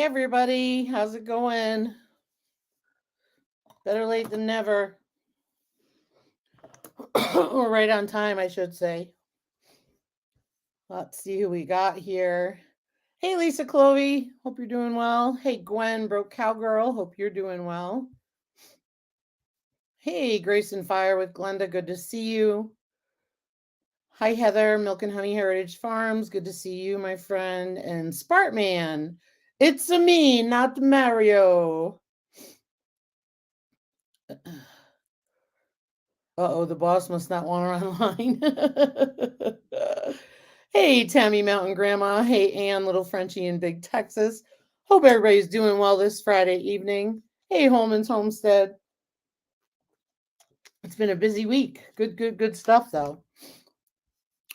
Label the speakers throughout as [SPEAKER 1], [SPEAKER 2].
[SPEAKER 1] Hey everybody, how's it going? Better late than never. Or right on time, I should say. Let's see who we got here. Hey Lisa Chloe, hope you're doing well. Hey Gwen, broke cowgirl, hope you're doing well. Hey Grace and Fire with Glenda, good to see you. Hi Heather, Milk and Honey Heritage Farms, good to see you, my friend. And Spartman, it's a me, not Mario. Uh-oh, the boss must not want her online. Hey, Tammy Mountain Grandma. Hey, Ann, Little Frenchie in Big Texas. Hope everybody's doing well this Friday evening. Hey, Holman's Homestead. It's been a busy week. Good stuff, though.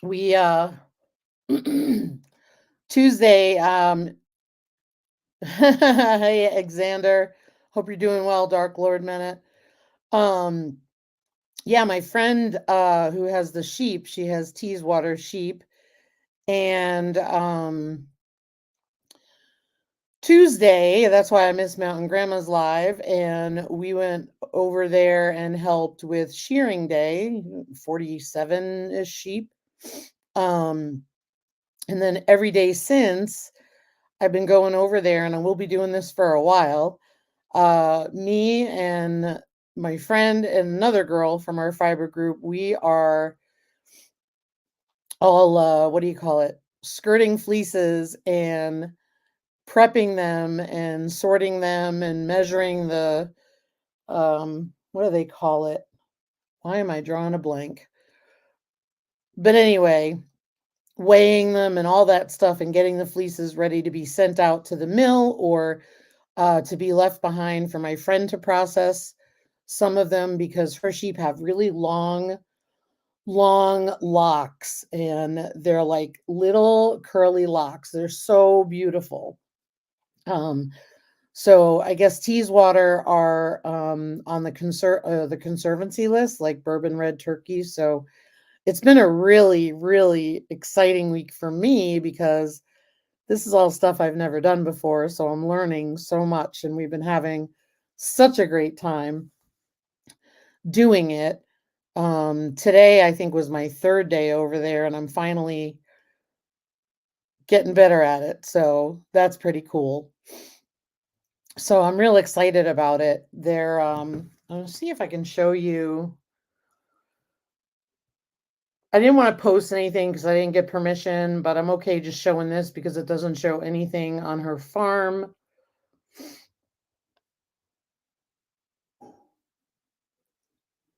[SPEAKER 1] We, Tuesday, hey, Alexander. Hope you're doing well, Dark Lord Minute. Yeah, my friend who has the sheep, she has Teeswater sheep. And Tuesday, that's why I missed Mountain Grandma's live, and we went over there and helped with shearing day, 47-ish sheep. And then every day since, I've been going over there, and I will be doing this for a while. Me and my friend and another girl from our fiber group, we are all what do you call it? Skirting fleeces and prepping them and sorting them and measuring the what do they call it? Why am I drawing a blank? But anyway, weighing them and all that stuff and getting the fleeces ready to be sent out to the mill or to be left behind for my friend to process some of them because her sheep have really long locks and they're like little curly locks. They're so beautiful. So I guess Teeswater are on the conservancy list, like bourbon red turkey. So it's been a really exciting week for me because this is all stuff I've never done before. So I'm learning so much, and we've been having such a great time doing it. Today I think was my third day over there, and I'm finally getting better at it. So that's pretty cool. So I'm real excited about it. I'll see if I can show you. I didn't want to post anything because I didn't get permission, but I'm okay just showing this because it doesn't show anything on her farm.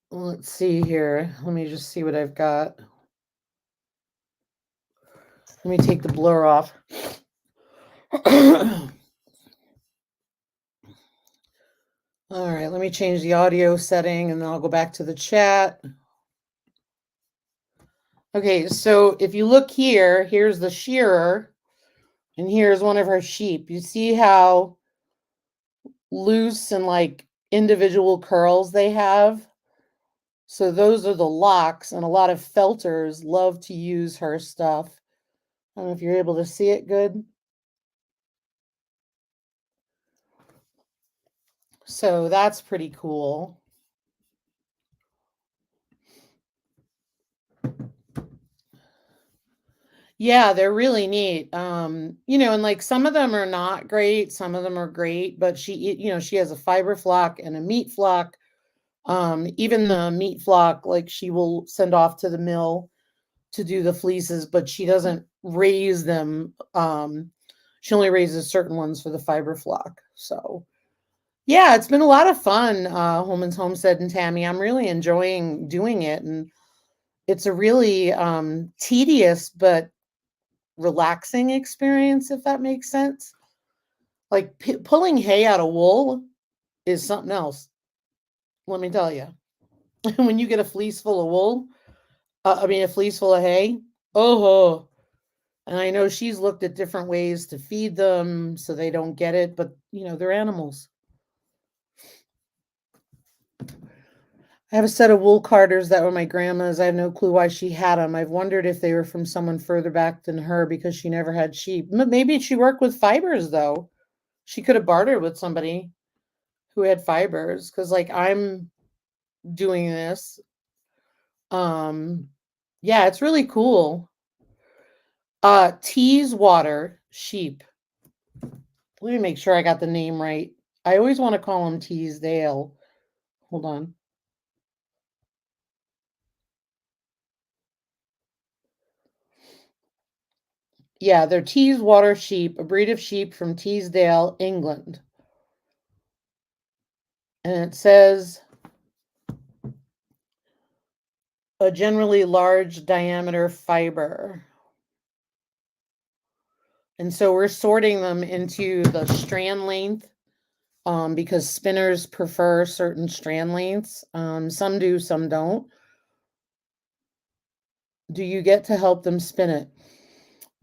[SPEAKER 1] Let's see here. Let me just see what I've got. Let me take the blur off. All right, let me change the audio setting and then I'll go back to the chat. Okay, so if you look here, here's the shearer and here's one of her sheep. You see how loose and like individual curls they have? So those are the locks, and a lot of felters love to use her stuff. I don't know if you're able to see it good. So that's pretty cool. Yeah, they're really neat. And like some of them are not great, some of them are great, but she has a fiber flock and a meat flock. Even the meat flock, like she will send off to the mill to do the fleeces, but she doesn't raise them. She only raises certain ones for the fiber flock. So yeah, it's been a lot of fun, Holman's Homestead and Tammy. I'm really enjoying doing it, and it's a really tedious but relaxing experience, if that makes sense. Like pulling hay out of wool is something else. Let me tell you, when you get a fleece full of wool, a fleece full of hay, oh, and I know she's looked at different ways to feed them so they don't get it, but they're animals. I have a set of wool carders that were my grandma's. I have no clue why she had them. I've wondered if they were from someone further back than her because she never had sheep. Maybe she worked with fibers, though. She could have bartered with somebody who had fibers because, like, I'm doing this. Um, yeah, it's really cool. Teeswater sheep. Let me make sure I got the name right. I always want to call them Teesdale. Hold on. Yeah, they're Teeswater sheep, a breed of sheep from Teesdale, England. And it says a generally large diameter fiber. And so we're sorting them into the strand length because spinners prefer certain strand lengths. Some do, some don't. Do you get to help them spin it?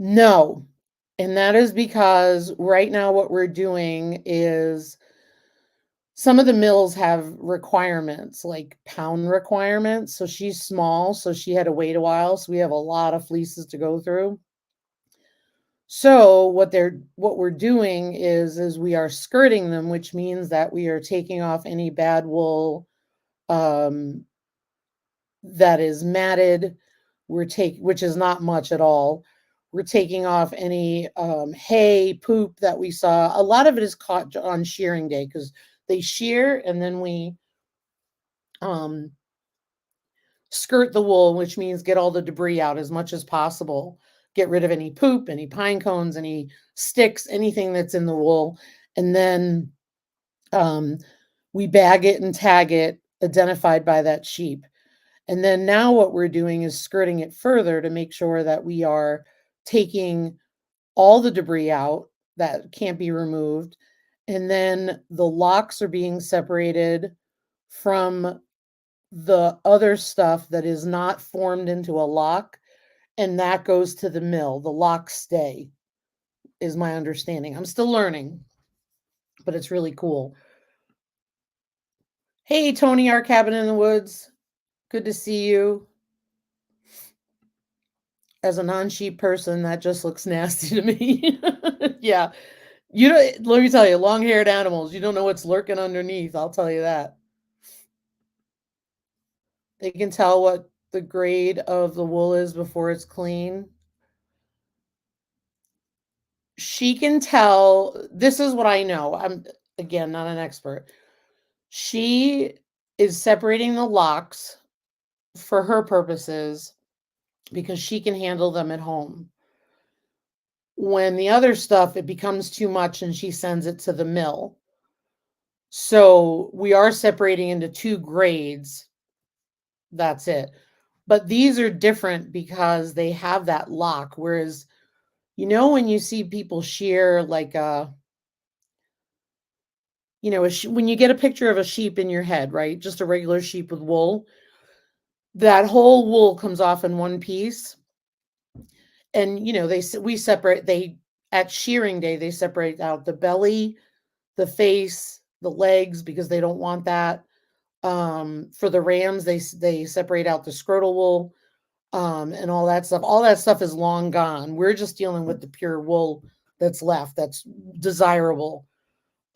[SPEAKER 1] No. And that is because right now what we're doing is some of the mills have requirements, like pound requirements. So she's small, so she had to wait a while. So we have a lot of fleeces to go through. So what we're doing is we are skirting them, which means that we are taking off any bad wool um, that is matted. Which is not much at all. We're taking off any hay, poop that we saw. A lot of it is caught on shearing day because they shear and then we um, skirt the wool, which means get all the debris out as much as possible. Get rid of any poop, any pine cones, any sticks, anything that's in the wool. And then we bag it and tag it, identified by that sheep. And then now what we're doing is skirting it further to make sure that we are taking all the debris out that can't be removed. And then the locks are being separated from the other stuff that is not formed into a lock. And that goes to the mill. The locks stay, is my understanding. I'm still learning, but it's really cool. Hey, Tony, our cabin in the woods. Good to see you. As a non-sheep person, that just looks nasty to me. Yeah. You know, let me tell you, long-haired animals, you don't know what's lurking underneath, I'll tell you that. They can tell what the grade of the wool is before it's clean. She can tell, this is what I know. I'm, again, not an expert. She is separating the locks for her purposes because she can handle them at home. When the other stuff, it becomes too much and she sends it to the mill. So we are separating into two grades. That's it. But these are different because they have that lock. Whereas, you know, when you see people shear like you know, when you get a picture of a sheep in your head, right? Just a regular sheep with wool, that whole wool comes off in one piece. And, you know, they at shearing day, they separate out the belly, the face, the legs, because they don't want that. For the rams, they separate out the scrotal wool, and all that stuff. All that stuff is long gone. We're just dealing with the pure wool that's left, that's desirable.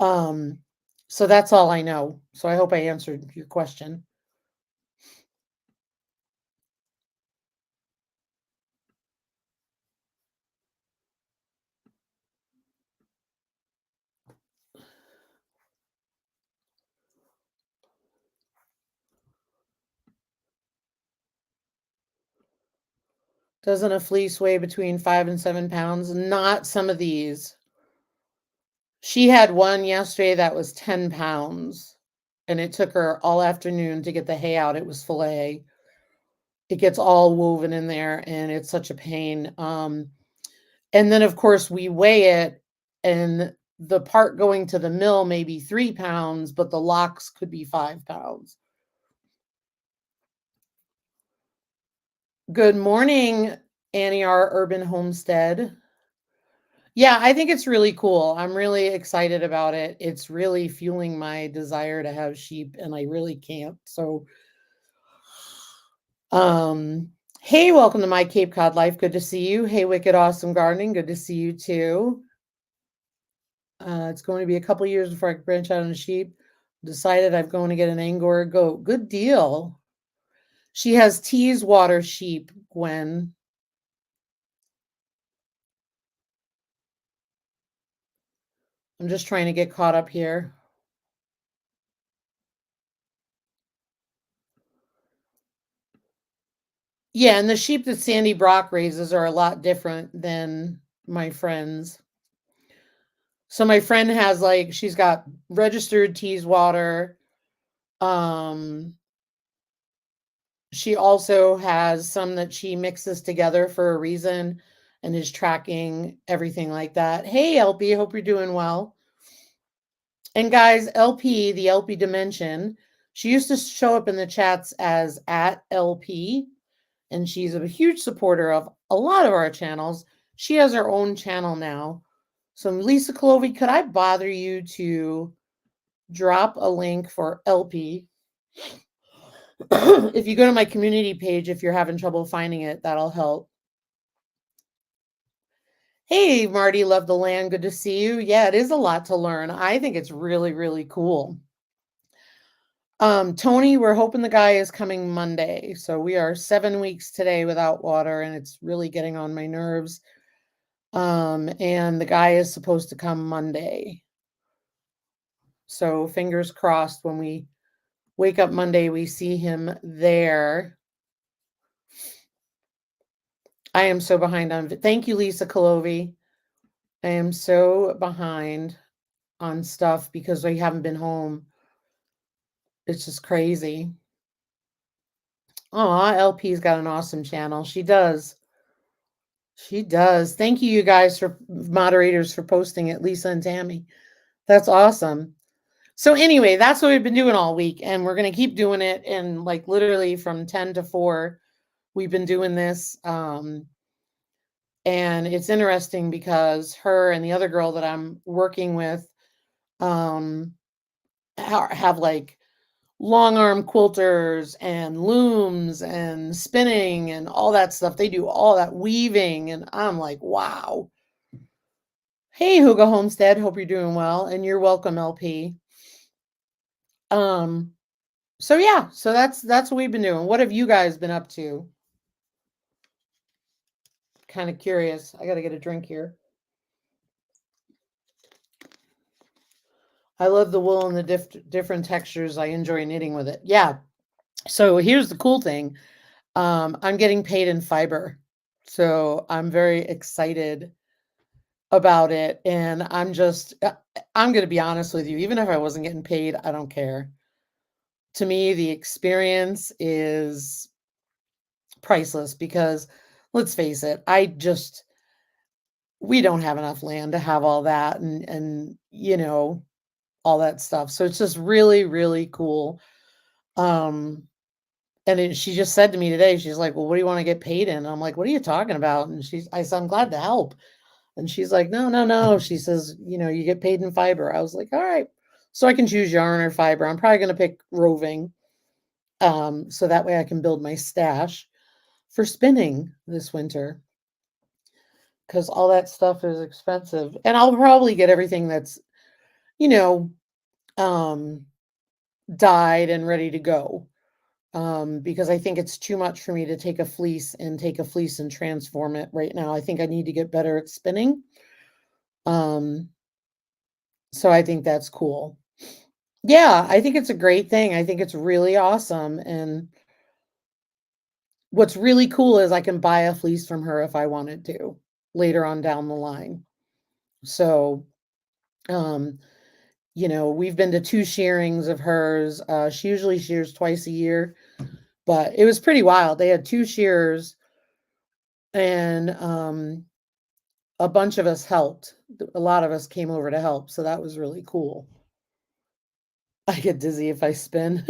[SPEAKER 1] Um, so that's all I know. So I hope I answered your question. Doesn't a fleece weigh between 5 and 7 pounds? Not some of these. She had one yesterday that was 10 pounds, and it took her all afternoon to get the hay out. It was filet. It gets all woven in there, and it's such a pain. And then, of course, we weigh it, and the part going to the mill may be 3 pounds, but the locks could be 5 pounds. Good morning, Annie R. Urban Homestead. Yeah, I think it's really cool. I'm really excited about it. It's really fueling my desire to have sheep, and I really can't. So, hey, welcome to my Cape Cod life. Good to see you. Hey, Wicked Awesome Gardening. Good to see you too. It's going to be a couple years before I can branch out on sheep. Decided I'm going to get an Angora goat. Good deal. She has Teeswater sheep, Gwen. I'm just trying to get caught up here. Yeah, and the sheep that Sandy Brock raises are a lot different than my friend's. So my friend has like she's got registered Teeswater. Um she also has some that she mixes together for a reason and is tracking everything like that. Hey LP, hope you're doing well. And guys, LP, the LP Dimension, she used to show up in the chats as at LP, and she's a huge supporter of a lot of our channels. She has her own channel now. So Lisa Clovey, could I bother you to drop a link for LP? If you go to my community page, if you're having trouble finding it, that'll help. Hey, Marty, love the land. Good to see you. Yeah, it is a lot to learn. I think it's really, really cool. Tony, we're hoping the guy is coming Monday. So we are 7 weeks today without water, and it's really getting on my nerves. And the guy is supposed to come Monday. So fingers crossed when we wake up Monday, we see him there. I am so behind on. Thank you, Lisa Calovi. I am so behind on stuff because I haven't been home. It's just crazy. Oh, LP's got an awesome channel. She does. She does. Thank you, you guys, for moderators for posting it, Lisa and Tammy. That's awesome. So anyway, that's what we've been doing all week, and we're going to keep doing it. And like literally from 10 to 4, we've been doing this. And it's interesting because her and the other girl that I'm working with have like long arm quilters and looms and spinning and all that stuff. They do all that weaving, and I'm like, wow. Hey, Hugo Homestead, hope you're doing well, and you're welcome, LP. So yeah, so that's what we've been doing. What have you guys been up to? Kind of curious. I got to get a drink here. I love the wool and the different textures. I enjoy knitting with it. Yeah. So here's the cool thing. I'm getting paid in fiber. So I'm very excited about it. And I'm going to be honest with you. Even if I wasn't getting paid, I don't care. To me, the experience is priceless because let's face it, we don't have enough land to have all that and all that stuff. So it's just really, really cool. And she just said to me today, she's like, well, what do you want to get paid in? And I'm like, what are you talking about? And I said, I'm glad to help. And she's like, no. She says, you get paid in fiber. I was like, all right. So I can choose yarn or fiber. I'm probably going to pick roving. So that way I can build my stash for spinning this winter. Because all that stuff is expensive. And I'll probably get everything that's, dyed and ready to go. Because I think it's too much for me to take a fleece and transform it right now. I think I need to get better at spinning. So I think that's cool. Yeah, I think it's a great thing. I think it's really awesome. And what's really cool is I can buy a fleece from her if I wanted to later on down the line. So, we've been to 2 shearings of hers. She usually shears twice a year, but it was pretty wild. They had 2 shearers and a bunch of us helped. A lot of us came over to help, so that was really cool. I get dizzy if I spin.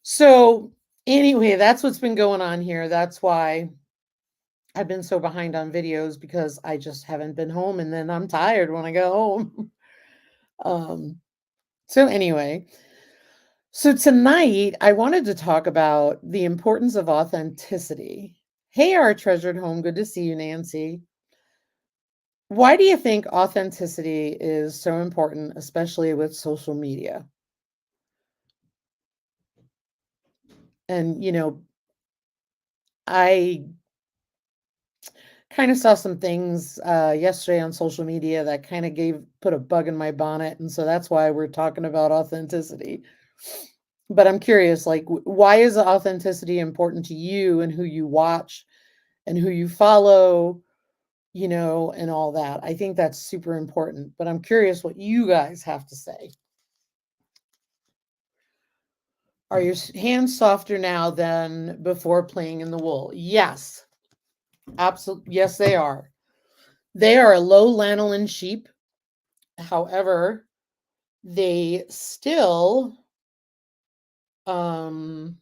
[SPEAKER 1] So anyway, that's what's been going on here. That's why I've been so behind on videos because I just haven't been home and then I'm tired when I go home. So anyway, so tonight I wanted to talk about the importance of authenticity. Hey, our treasured home. Good to see you, Nancy. Why do you think authenticity is so important, especially with social media? And, I kind of saw some things yesterday on social media that kind of put a bug in my bonnet, and so that's why we're talking about authenticity. But I'm curious, like, why is authenticity important to you and who you watch and who you follow, and all that? I think that's super important, but I'm curious what you guys have to say. Are your hands softer now than before playing in the wool? Yes, absolutely. Yes, they are. They are a low lanolin sheep. However, they still, um,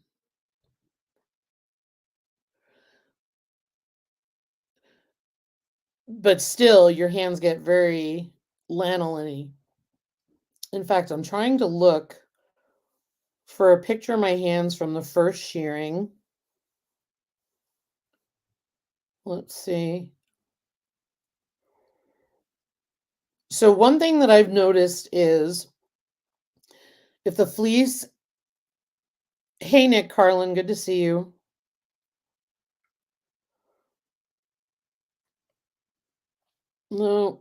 [SPEAKER 1] but still, your hands get very lanolin-y. In fact, I'm trying to look for a picture of my hands from the first shearing. Let's see. So one thing that I've noticed is if the fleece, hey Nick Carlin, good to see you. No,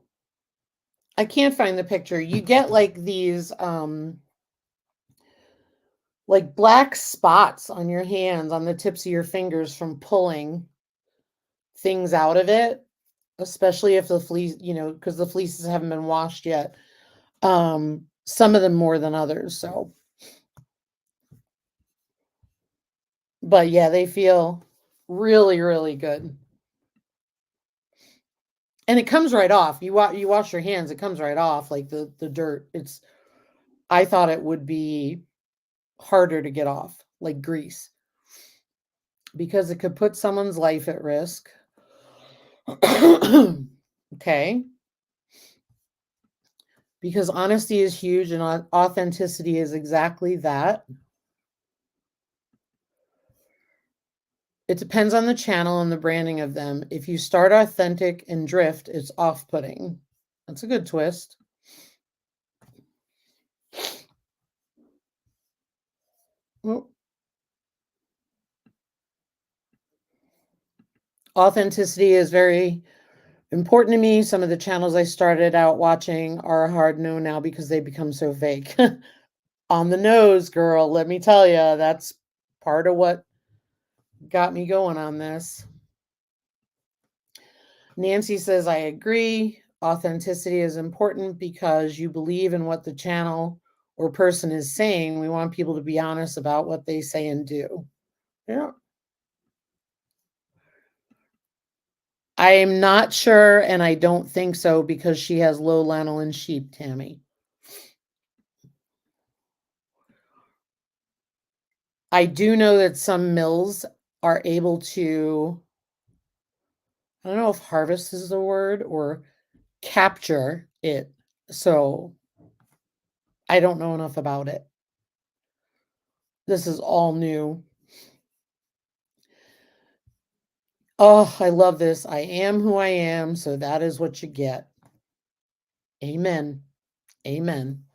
[SPEAKER 1] I can't find the picture. You get like these like black spots on your hands, on the tips of your fingers from pulling things out of it, especially if the fleece, because the fleeces haven't been washed yet. Some of them more than others. So, but yeah, they feel really, really good. And it comes right off. You wash your hands, it comes right off like the dirt. I thought it would be harder to get off, like grease, because it could put someone's life at risk. Okay. Because honesty is huge and authenticity is exactly that. It depends on the channel and the branding of them. If you start authentic and drift, it's off-putting. That's a good twist. Well, authenticity is very important to me. Some of the channels I started out watching are a hard no now because they become so fake. On the nose, girl, let me tell you, that's part of what got me going on this. Nancy says, I agree. Authenticity is important because you believe in what the channel or person is saying. We want people to be honest about what they say and do. Yeah. I'm not sure, and I don't think so because she has low lanolin sheep, Tammy. I do know that some mills are able to, I don't know if harvest is the word or capture it. So I don't know enough about it. This is all new. Oh, I love this. I am who I am, so that is what you get. Amen. Amen.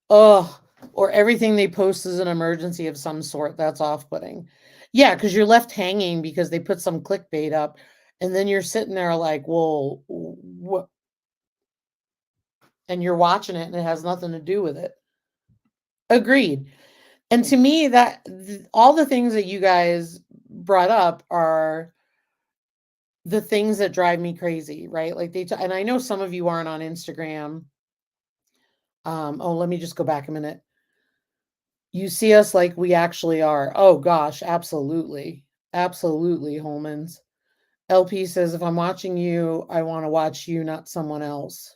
[SPEAKER 1] Oh, or everything they post is an emergency of some sort. That's off-putting. Yeah, because you're left hanging because they put some clickbait up, and then you're sitting there like, well, what? And you're watching it, and it has nothing to do with it. Agreed. And to me, all the things that you guys brought up are the things that drive me crazy, right? Like and I know some of you aren't on Instagram. Oh, let me just go back a minute. You see us like we actually are. Oh gosh, absolutely. Absolutely, Holmans. LP says, if I'm watching you, I want to watch you, not someone else.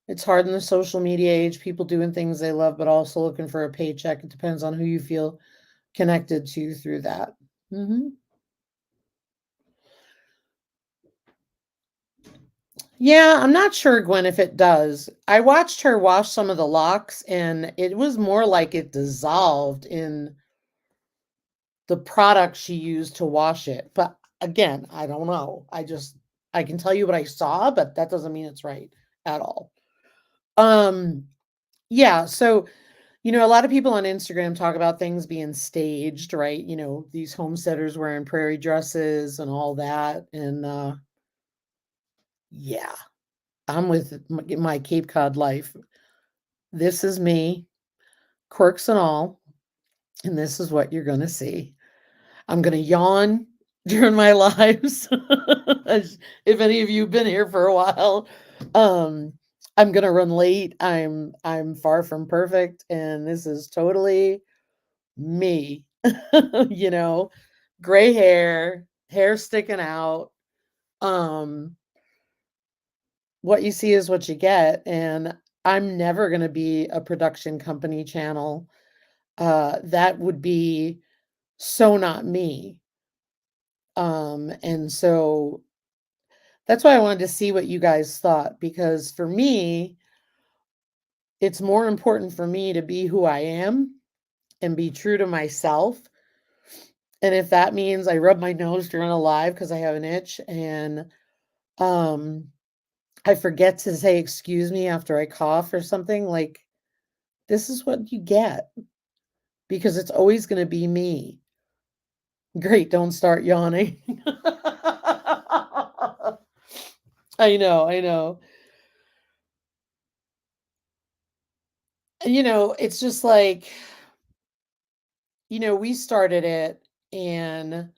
[SPEAKER 1] It's hard in the social media age, people doing things they love, but also looking for a paycheck. It depends on who you feel connected to through that. Mm-hmm. Yeah, I'm not sure, Gwen, if it does. I watched her wash some of the locks, and it was more like it dissolved in the product she used to wash it. But Again, I don't know. I can tell you what I saw, but that doesn't mean it's right at all. Yeah, so a lot of people on Instagram talk about things being staged, right? These homesteaders wearing prairie dresses and all that. And yeah, I'm with my Cape Cod life. This is me, quirks and all, and this is what you're going to see. I'm going to yawn during my lives. If any of you have been here for a while, um, I'm going to run late. I'm far from perfect, and this is totally me. you know, Gray hair sticking out. Um, what you see is what you get, and I'm never going to be a production company channel. That would be so not me. And so that's why I wanted to see what you guys thought, because for me, it's more important for me to be who I am and be true to myself. And if that means I rub my nose during a live because I have an itch, and um I forget to say excuse me after I cough or something, like, this is what you get, because it's always going to be me. Great, don't start yawning. I know. It's just like, we started it, and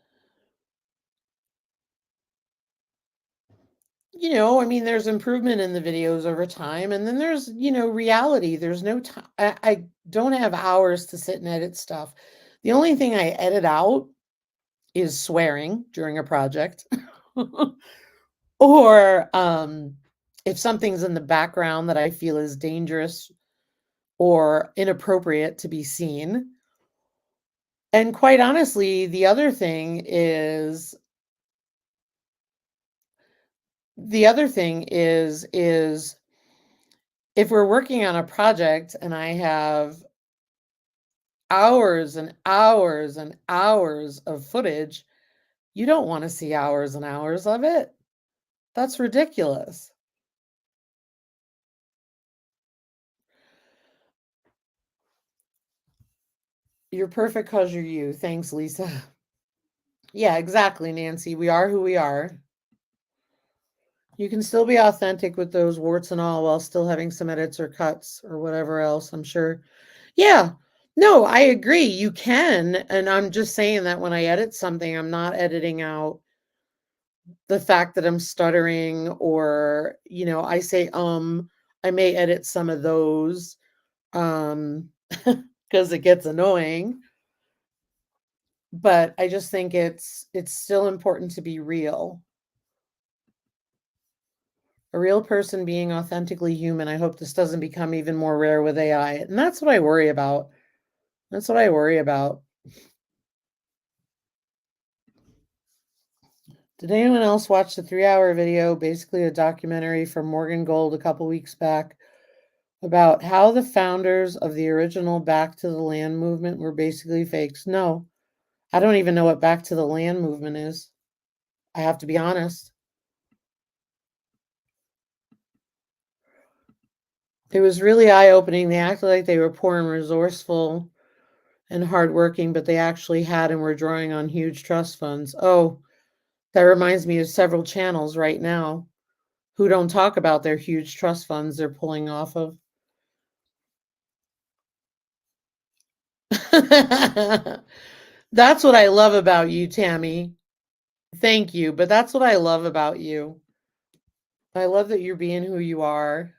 [SPEAKER 1] I mean, there's improvement in the videos over time, and then there's, reality. There's no time. I don't have hours to sit and edit stuff. The only thing I edit out is swearing during a project. Or if something's in the background that I feel is dangerous or inappropriate to be seen. And quite honestly, the other thing is if we're working on a project and I have hours and hours and hours of footage, you don't want to see hours and hours of it. That's ridiculous. You're perfect because you're you. Thanks, Lisa. Yeah, exactly, Nancy. We are who we are. You can still be authentic with those warts and all while still having some edits or cuts or whatever else, I'm sure. Yeah. No, I agree. You can. And I'm just saying that when I edit something, I'm not editing out the fact that I'm stuttering, or, I say, I may edit some of those, because it gets annoying. But I just think it's still important to be real. A real person being authentically human. I hope this doesn't become even more rare with AI. And that's what I worry about. That's what I worry about. Did anyone else watch the 3-hour video, basically a documentary from Morgan Gold a couple weeks back, about how the founders of the original Back to the Land movement were basically fakes? No, I don't even know what Back to the Land movement is. I have to be honest. It was really eye-opening. They acted like they were poor and resourceful and hardworking, but they actually had and were drawing on huge trust funds. Oh, that reminds me of several channels right now who don't talk about their huge trust funds they're pulling off of. That's what I love about you, Tammy. Thank you, but that's what I love about you. I love that you're being who you are.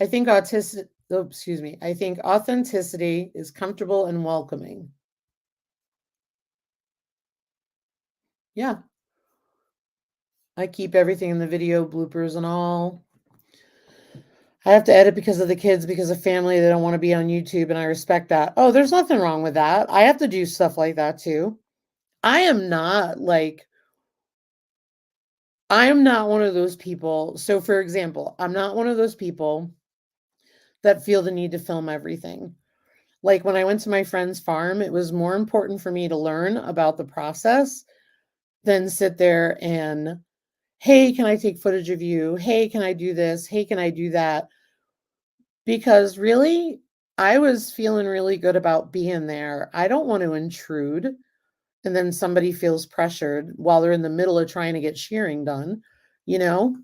[SPEAKER 1] I think I think authenticity is comfortable and welcoming. Yeah. I keep everything in the video, bloopers and all. I have to edit because of the kids, because of family. They don't want to be on YouTube, and I respect that. Oh, there's nothing wrong with that. I have to do stuff like that too. I am not one of those people. So, for example, I'm not one of those people that feel the need to film everything. Like when I went to my friend's farm, it was more important for me to learn about the process than sit there and, "Hey, can I take footage of you? Hey, can I do this? Hey, can I do that?" Because really, I was feeling really good about being there. I don't want to intrude, and then somebody feels pressured while they're in the middle of trying to get shearing done, you know?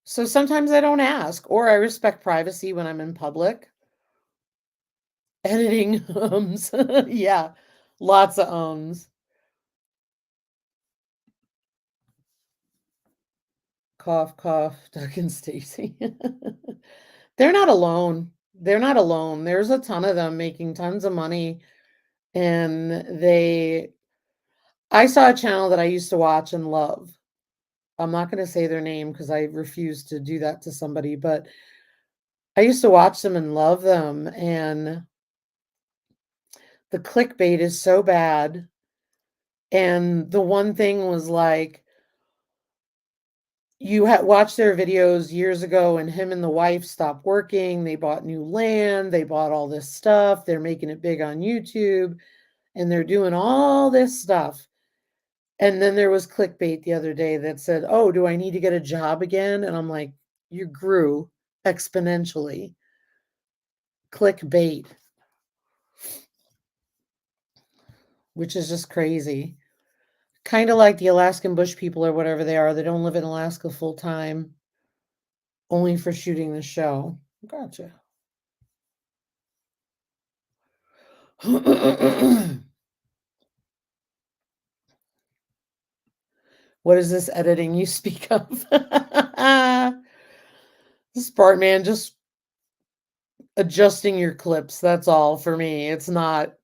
[SPEAKER 1] So sometimes I don't ask, or I respect privacy when I'm in public. Editing ums. Yeah, lots of ums. Cough, cough, Doug and Stacy. They're not alone. They're not alone. There's a ton of them making tons of money, and I saw a channel that I used to watch and love. I'm not gonna say their name because I refuse to do that to somebody, but I used to watch them and love them, and the clickbait is so bad, and the one thing was, like, you had watched their videos years ago, and him and the wife stopped working, they bought new land, they bought all this stuff, they're making it big on YouTube, and they're doing all this stuff, and then there was clickbait the other day that said, "Oh, do I need to get a job again?" And I'm like, "You grew exponentially." Clickbait, which is just crazy. Kinda like the Alaskan Bush people or whatever they don't live in Alaska full time, only for shooting the show. Gotcha. What is this editing you speak of? This part, man, just adjusting your clips, that's all for me. It's not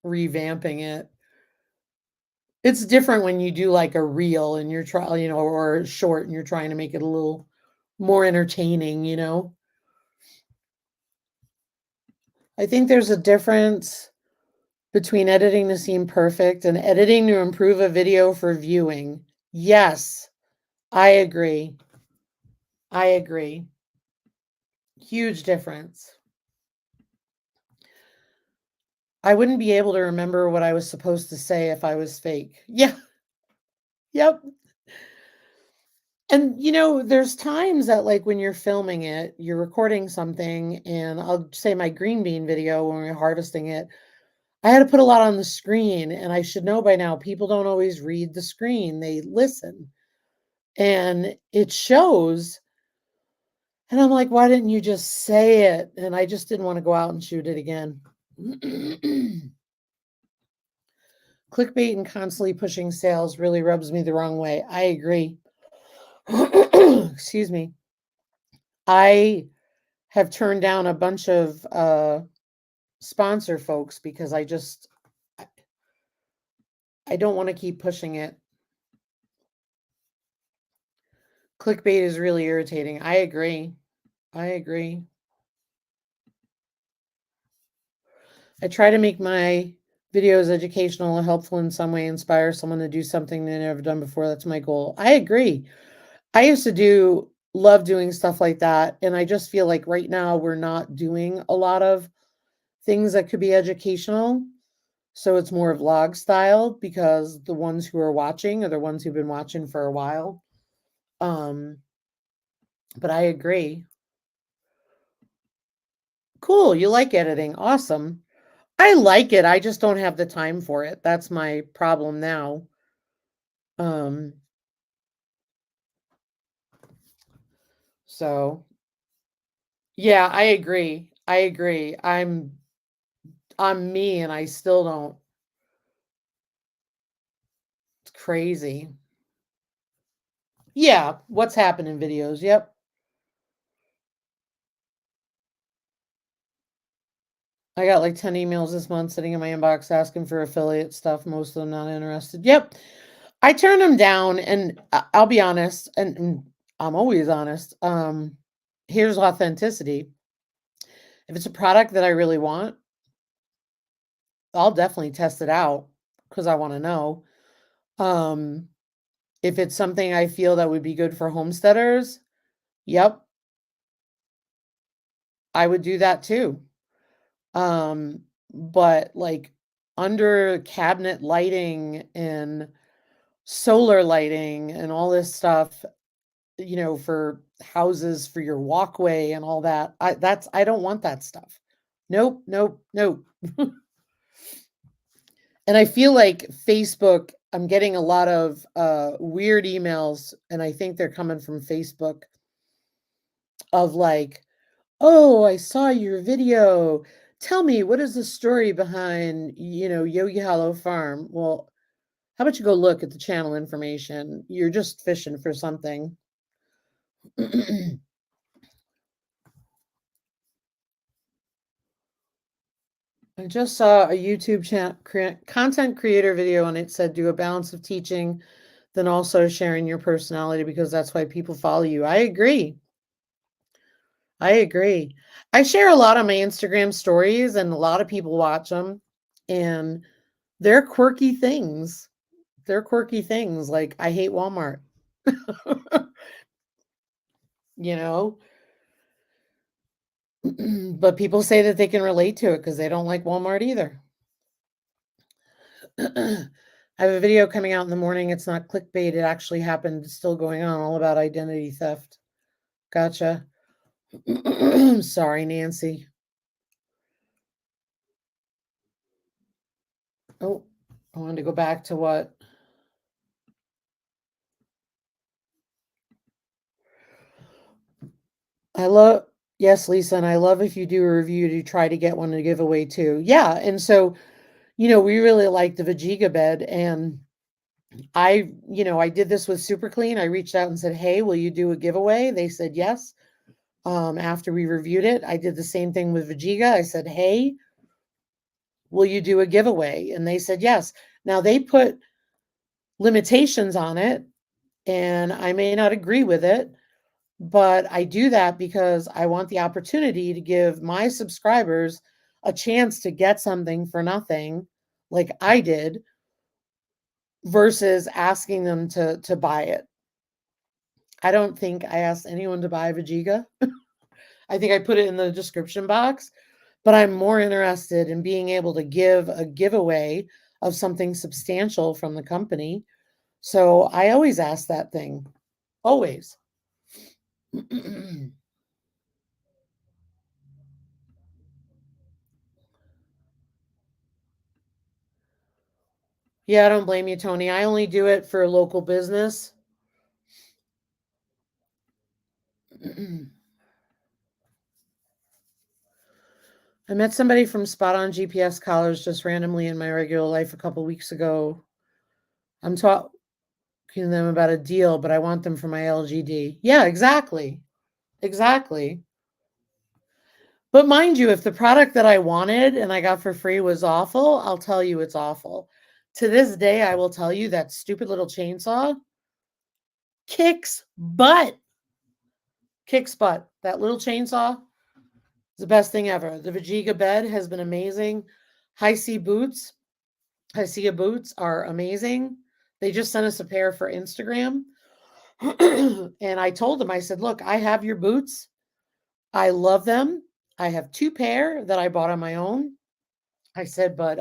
[SPEAKER 1] revamping it. It's different when you do like a reel and you're trying, or a short and you're trying to make it a little more entertaining, you know? I think there's a difference between editing to seem perfect and editing to improve a video for viewing. Yes, I agree. I agree. Huge difference. I wouldn't be able to remember what I was supposed to say if I was fake. Yeah, yep. And, there's times that, like, when you're filming it, you're recording something, and I'll say my green bean video when we're harvesting it, I had to put a lot on the screen, and I should know by now, people don't always read the screen, they listen, and it shows, and I'm like, "Why didn't you just say it?" And I just didn't wanna go out and shoot it again. Clickbait and constantly pushing sales really rubs me the wrong way. I agree. Excuse me. I have turned down a bunch of sponsor folks because I I don't want to keep pushing it. Clickbait is really irritating. I agree. I agree. I try to make my videos educational and helpful in some way, inspire someone to do something they never done before. That's my goal. I agree. I used to love doing stuff like that. And I just feel like right now we're not doing a lot of things that could be educational. So it's more vlog style because the ones who are watching are the ones who've been watching for a while. Um, but I agree. Cool. You like editing. Awesome. I like it. I just don't have the time for it. That's my problem now. Um, so yeah, I agree. I agree. I'm me and I still don't. It's crazy. Yeah, what's happened in videos. Yep. I got like 10 emails this month sitting in my inbox asking for affiliate stuff. Most of them not interested. Yep. I turn them down and I'll be honest, and I'm always honest. Here's authenticity. If it's a product that I really want, I'll definitely test it out because I want to know. Um, if it's something I feel that would be good for homesteaders, yep, I would do that too. But like under cabinet lighting and solar lighting and all this stuff, for houses, for your walkway and all that. I don't want that stuff. Nope, nope, nope. And I feel like Facebook, I'm getting a lot of weird emails, and I think they're coming from Facebook of like, "Oh, I saw your video. Tell me, what is the story behind, Yogi Hollow Farm?" Well, how about you go look at the channel information? You're just fishing for something. I just saw a YouTube content creator video, and it said do a balance of teaching, then also sharing your personality because that's why people follow you. I agree. I agree. I share a lot on my Instagram stories, and a lot of people watch them, and they're quirky things. They're quirky things like I hate Walmart. you know, but people say that they can relate to it because they don't like Walmart either. I have a video coming out in the morning. It's not clickbait. It actually happened. It's still going on, all about identity theft. Gotcha. Sorry, Nancy. Oh, I wanted to go back to what? Yes, Lisa, and I love if you do a review to try to get one to give away too. Yeah, and so, we really like the Vajiga bed, and I did this with Super Clean. I reached out and said, "Hey, will you do a giveaway?" They said yes. After we reviewed it, I did the same thing with Vajiga. I said, "Hey, will you do a giveaway?" And they said yes. Now they put limitations on it, and I may not agree with it, but I do that because I want the opportunity to give my subscribers a chance to get something for nothing like I did versus asking them to buy it. I don't think I asked anyone to buy Vajiga. I think I put it in the description box, but I'm more interested in being able to give a giveaway of something substantial from the company. So I always ask that thing. Always. Yeah, I don't blame you, Tony. I only do it for local business. I met somebody from Spot On GPS Collars just randomly in my regular life a couple weeks ago. I'm talking to them about a deal, but I want them for my LGD. Yeah, exactly. Exactly. But mind you, if the product that I wanted and I got for free was awful, I'll tell you it's awful. To this day, I will tell you that stupid little chainsaw kicks butt. Kicks butt. That little chainsaw is the best thing ever. The Vajiga bed has been amazing. High Sea boots. High Sea boots are amazing. They just sent us a pair for Instagram. And I told them, I said, look, I have your boots. I love them. I have 2 pair that I bought on my own. I said, but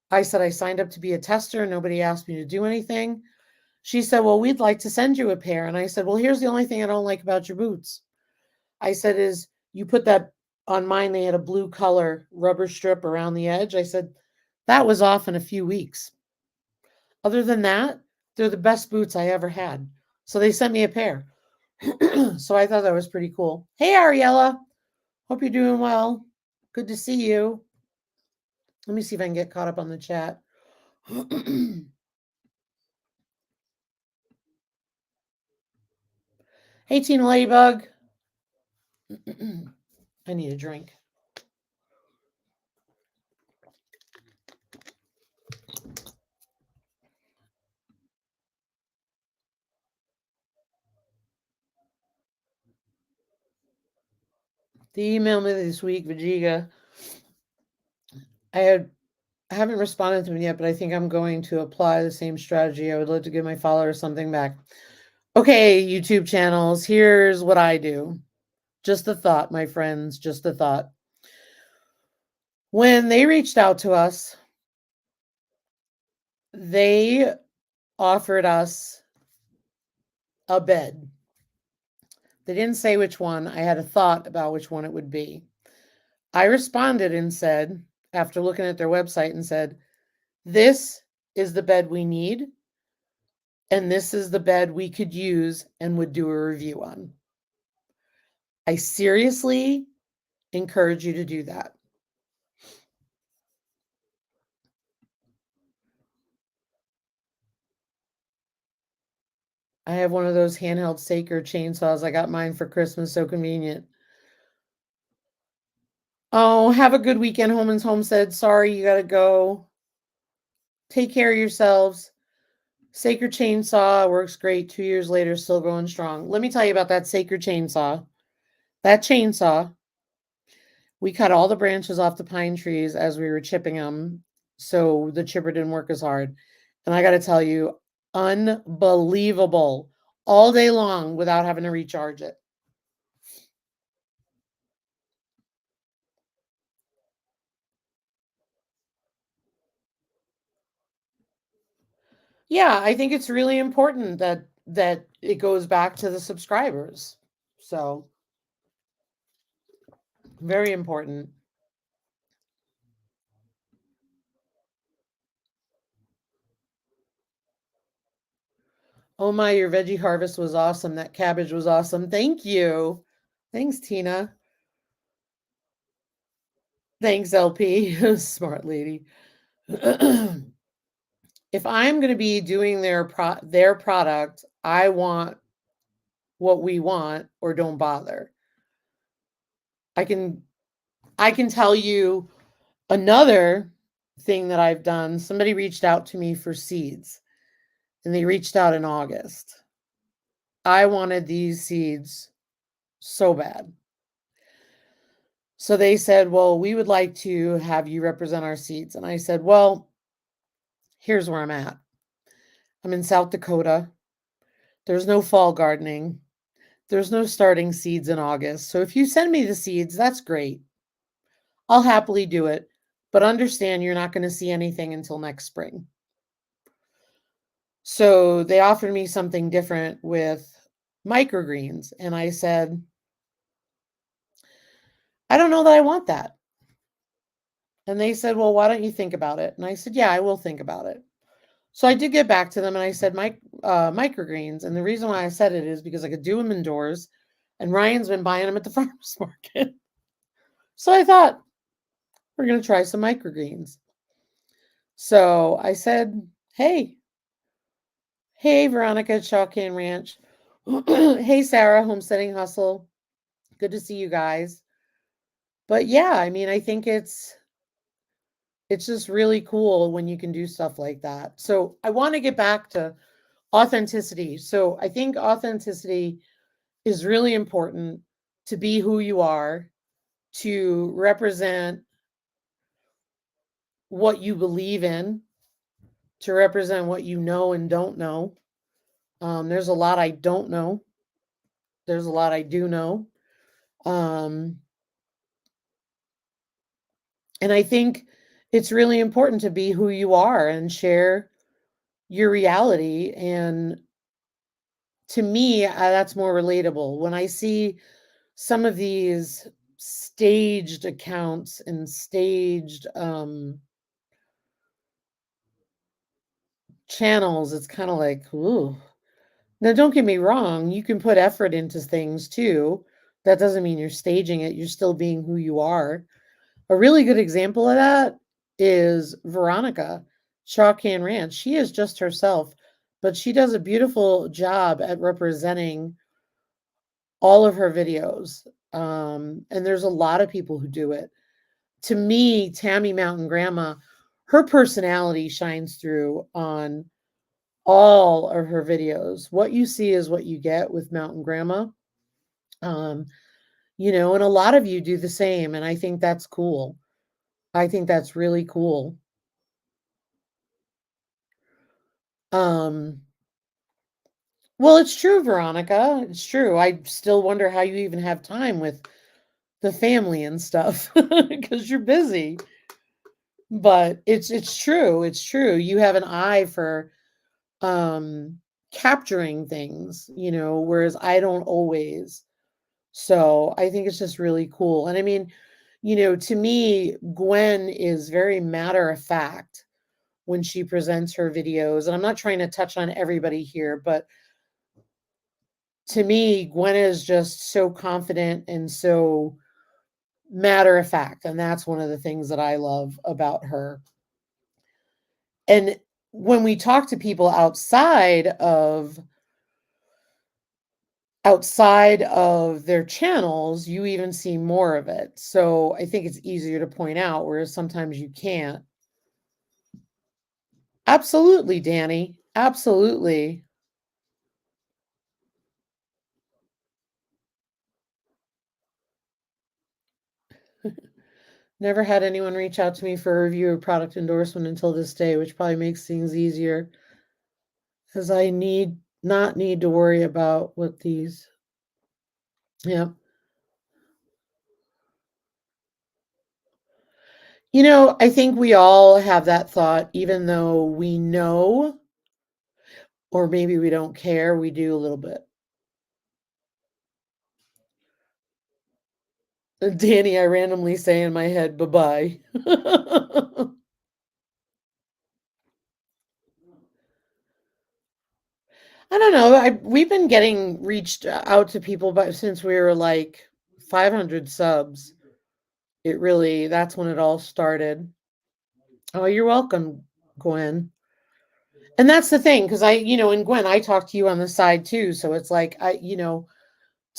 [SPEAKER 1] I said I signed up to be a tester. Nobody asked me to do anything. She said, well, we'd like to send you a pair. And I said, well, here's the only thing I don't like about your boots. I said, is you put that on mine. They had a blue color rubber strip around the edge. I said, that was off in a few weeks. Other than that, they're the best boots I ever had. So they sent me a pair. So I thought that was pretty cool. Hey, Ariella. Hope you're doing well. Good to see you. Let me see if I can get caught up on the chat. Hey, Tina Ladybug. I need a drink. They emailed me this week, Vajiga. I haven't responded to him yet, but I think I'm going to apply the same strategy. I would love to give my followers something back. Okay, YouTube channels, here's what I do. Just a thought, my friends, just a thought. When they reached out to us, they offered us a bed. They didn't say which one. I had a thought about which one it would be. I responded and said, after looking at their website, and said, this is the bed we need, and this is the bed we could use and would do a review on. I seriously encourage you to do that. I have one of those handheld Saker chainsaws. I got mine for Christmas. So convenient. Oh, have a good weekend, Holman's Homestead. Sorry, you got to go. Take care of yourselves. Saker chainsaw works great. 2 years later, still going strong. Let me tell you about that Saker chainsaw. That chainsaw, we cut all the branches off the pine trees as we were chipping them, so the chipper didn't work as hard. And I got to tell you, unbelievable. All day long without having to recharge it. Yeah, I think it's really important that it goes back to the subscribers. So, very important. Oh my, your veggie harvest was awesome. That cabbage was awesome. Thank you. Thanks, Tina. Thanks, LP. Smart lady. If I'm going to be doing their product, I want what we want or don't bother. I can tell you another thing that I've done. Somebody reached out to me for seeds, and they reached out in August. I wanted these seeds so bad. So they said, well, we would like to have you represent our seeds. And I said, well, here's where I'm at. I'm in South Dakota. There's no fall gardening. There's no starting seeds in August. So if you send me the seeds, that's great. I'll happily do it. But understand you're not going to see anything until next spring. So they offered me something different with microgreens. And I said, I don't know that I want that. And they said, well, why don't you think about it? And I said, yeah, I will think about it. So I did get back to them and I said, microgreens. And the reason why I said it is because I could do them indoors and Ryan's been buying them at the farmer's market. So I thought, we're going to try some microgreens. So I said, hey, Veronica at Shaw Can Ranch. Hey, Sarah, Homesteading Hustle. Good to see you guys. But yeah, I mean, I think it's just really cool when you can do stuff like that. So I want to get back to authenticity. So I think authenticity is really important, to be who you are, to represent what you believe in, to represent what you know and don't know. There's a lot I don't know. There's a lot I do know. And I think it's really important to be who you are and share your reality. And to me, that's more relatable. When I see some of these staged accounts and staged channels, it's kind of like, ooh. Now, don't get me wrong, you can put effort into things too. That doesn't mean you're staging it, you're still being who you are. A really good example of that is Veronica, Shaw Can Ranch. She is just herself, but she does a beautiful job at representing all of her videos. And there's a lot of people who do it. To me, Tammy Mountain Grandma, her personality shines through on all of her videos. What you see is what you get with Mountain Grandma. You know, and a lot of you do the same, and I think that's cool. I think that's really cool. Um, well, it's true, Veronica. It's true. I still wonder how you even have time with the family and stuff because you're busy. But it's true, it's true. You have an eye for, um, capturing things, whereas I don't always. So, I think it's just really cool, and I mean, to me, Gwen is very matter of fact when she presents her videos, and I'm not trying to touch on everybody here, but to me, Gwen is just so confident and so matter of fact, and that's one of the things that I love about her. And when we talk to people outside of their channels, you even see more of it. So I think it's easier to point out, whereas sometimes you can't. Absolutely, Danny. Absolutely. Never had anyone reach out to me for a review or product endorsement until this day, which probably makes things easier because I need not need to worry about what these. Yeah. I think we all have that thought, even though we know, or maybe we don't care, we do a little bit. Danny, I randomly say in my head, bye-bye. I don't know. We've been getting reached out to people, but since we were like 500 subs, that's when it all started. Oh, you're welcome, Gwen. And that's the thing, because and Gwen, I talk to you on the side too. So it's like, to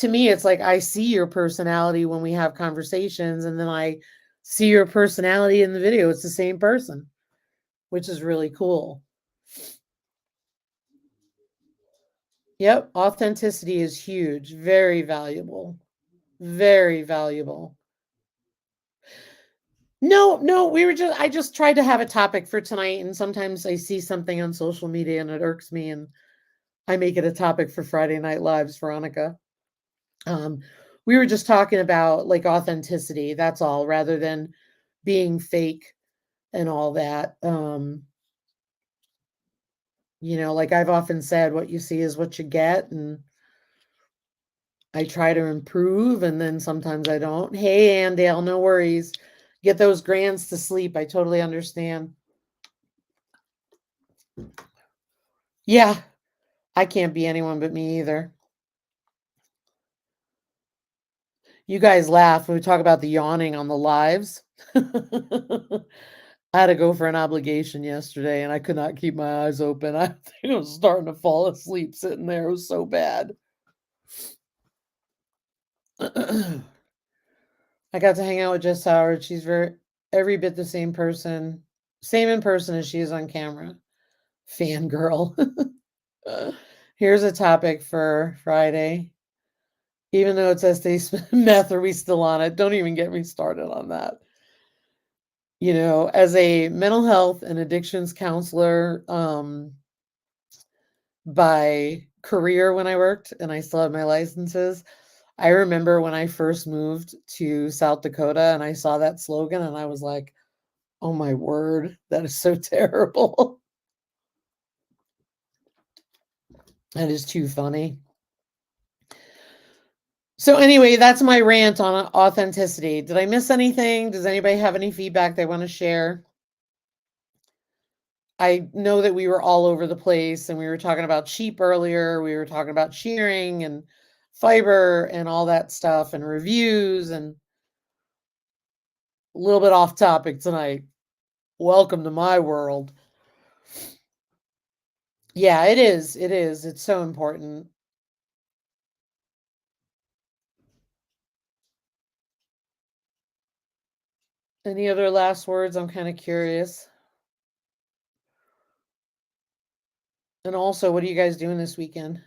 [SPEAKER 1] me, it's like I see your personality when we have conversations, and then I see your personality in the video. It's the same person, which is really cool. Yep, authenticity is huge, very valuable, very valuable. No, no, I just tried to have a topic for tonight, and sometimes I see something on social media and it irks me, and I make it a topic for Friday Night Lives, Veronica. Um, we were just talking about like authenticity, that's all, rather than being fake and all that. Like I've often said, what you see is what you get, and I try to improve, and then sometimes I don't. Hey, Andale, no worries. Get those grands to sleep. I totally understand. Yeah, I can't be anyone but me either. You guys laugh when we talk about the yawning on the lives. I had to go for an obligation yesterday and I could not keep my eyes open. I think I was starting to fall asleep sitting there. It was so bad. I got to hang out with Jess Howard. She's every bit the same person, same in person as she is on camera. Fangirl. Here's a topic for Friday. Even though it says they meth, are we still on it? Don't even get me started on that. As a mental health and addictions counselor, by career when I worked and I still have my licenses, I remember when I first moved to South Dakota and I saw that slogan and I was like, oh my word, that is so terrible. That is too funny. So anyway, that's my rant on authenticity. Did I miss anything? Does anybody have any feedback they want to share? I know that we were all over the place and we were talking about sheep earlier. We were talking about shearing and fiber and all that stuff and reviews, and a little bit off topic tonight. Welcome to my world. Yeah, it is. It is. It's so important. Any other last words? I'm kind of curious. And also, what are you guys doing this weekend?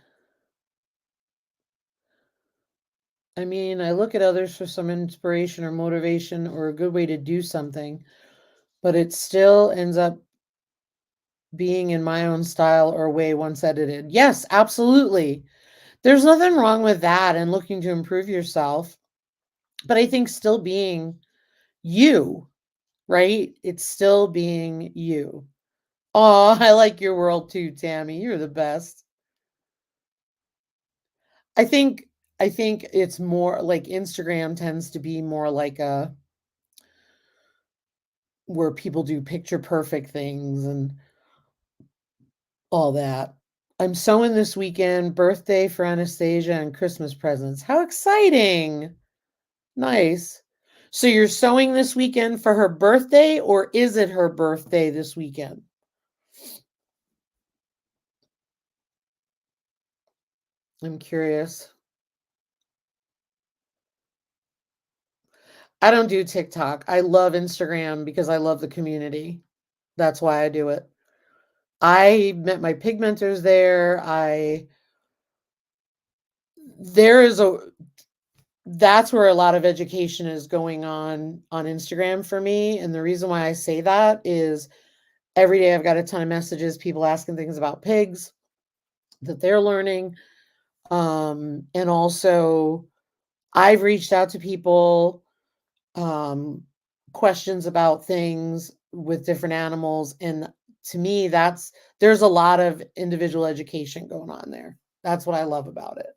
[SPEAKER 1] I mean, I look at others for some inspiration or motivation or a good way to do something, but it still ends up being in my own style or way once edited. Yes, absolutely. There's nothing wrong with that and looking to improve yourself, but I think still being you, right? It's still being you. Oh, I like your world too, Tammy. You're the best. I think I think it's more like Instagram tends to be more like a where people do picture perfect things and all that. I'm sewing this weekend, birthday for Anastasia and Christmas presents. How exciting! Nice. So you're sewing this weekend for her birthday, or is it her birthday this weekend? I'm curious. I don't do TikTok. I love Instagram because I love the community. That's why I do it. I met my pigmenters there. I there is a that's where a lot of education is going on Instagram for me, and the reason why I say that is every day I've got a ton of messages, people asking things about pigs that they're learning. And also I've reached out to people, um, questions about things with different animals, and to me, there's a lot of individual education going on there. That's what I love about it.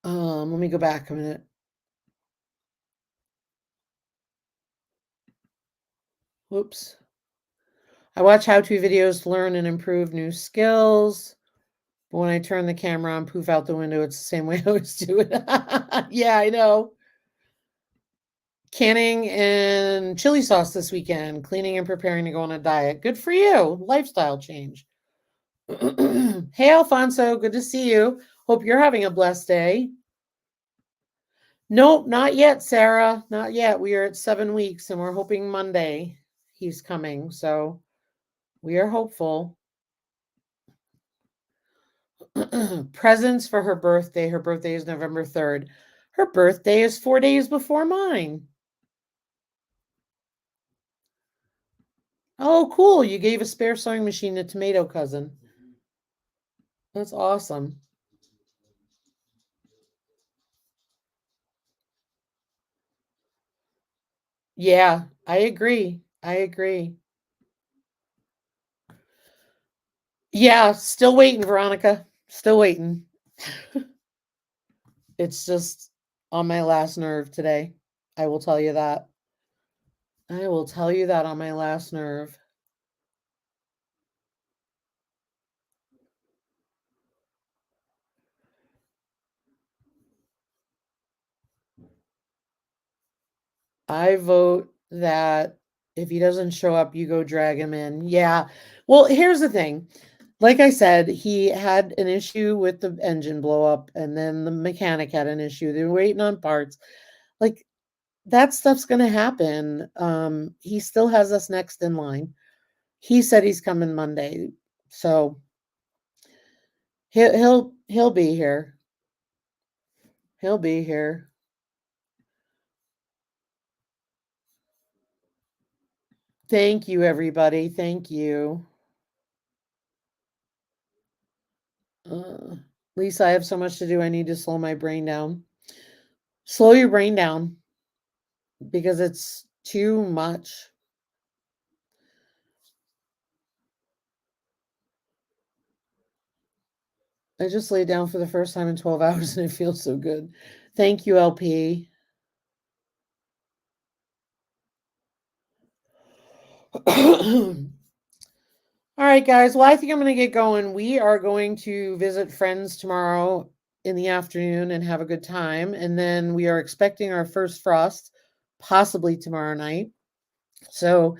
[SPEAKER 1] Let me go back a minute. Whoops. I watch how-to videos to learn and improve new skills. But when I turn the camera on, poof out the window, it's the same way I always do it. Yeah, I know. Canning and chili sauce this weekend, cleaning and preparing to go on a diet. Good for you. Lifestyle change. Hey, Alfonso, good to see you. Hope you're having a blessed day. Nope, not yet, Sarah. Not yet. We are at 7 weeks and we're hoping Monday he's coming. So we are hopeful. Presents for her birthday. Her birthday is November 3rd. Her birthday is 4 days before mine. Oh, cool. You gave a spare sewing machine to Tomato Cousin. That's awesome. Yeah, I agree. I agree. Yeah, still waiting, Veronica. Still waiting. It's just on my last nerve today. I will tell you that. I will tell you that on my last nerve. I vote that if he doesn't show up, you go drag him in. Yeah. Well, here's the thing. Like I said, he had an issue with the engine blow up, and then the mechanic had an issue. They were waiting on parts. Like that stuff's gonna happen. He still has us next in line. He said he's coming Monday, so he'll be here. He'll be here. Thank you, everybody. Thank you. Uh, Lisa, I have so much to do. I need to slow my brain down. Slow your brain down because it's too much. I just laid down for the first time in 12 hours and it feels so good. Thank you, LP. All right, guys. Well, I think I'm going to get going. We are going to visit friends tomorrow in the afternoon and have a good time. And then we are expecting our first frost possibly tomorrow night. So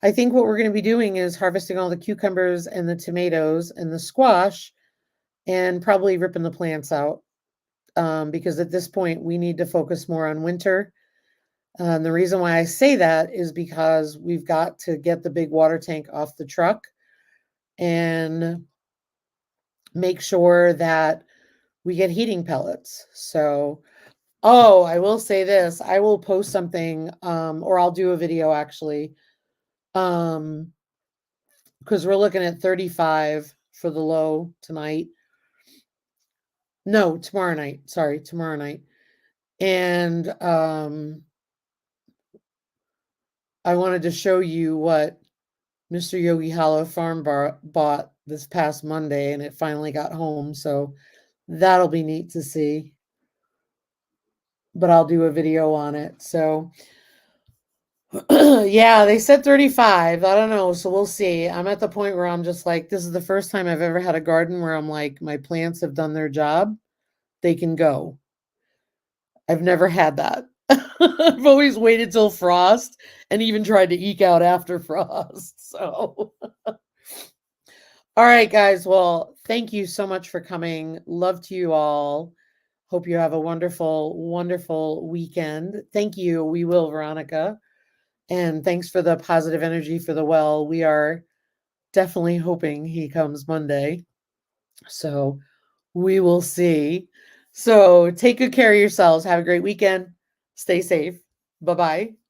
[SPEAKER 1] I think what we're going to be doing is harvesting all the cucumbers and the tomatoes and the squash and probably ripping the plants out, because at this point we need to focus more on winter. The reason why I say that is because we've got to get the big water tank off the truck and make sure that we get heating pellets. So, oh, I will say this, I will post something, or I'll do a video actually, um, because we're looking at 35 for the low tonight. No, tomorrow night. Sorry, tomorrow night. And I wanted to show you what Mr. Yogi Hollow Farm bought this past Monday, and it finally got home, so that'll be neat to see. But I'll do a video on it. So yeah, they said 35. I don't know, so we'll see. I'm at the point where I'm just like, this is the first time I've ever had a garden where I'm like, my plants have done their job. They can go. I've never had that. I've always waited till frost and even tried to eke out after frost. So, all right, guys. Well, thank you so much for coming. Love to you all. Hope you have a wonderful, wonderful weekend. Thank you. We will, Veronica. And thanks for the positive energy for the well. We are definitely hoping he comes Monday. So we will see. So take good care of yourselves. Have a great weekend. Stay safe. Bye bye.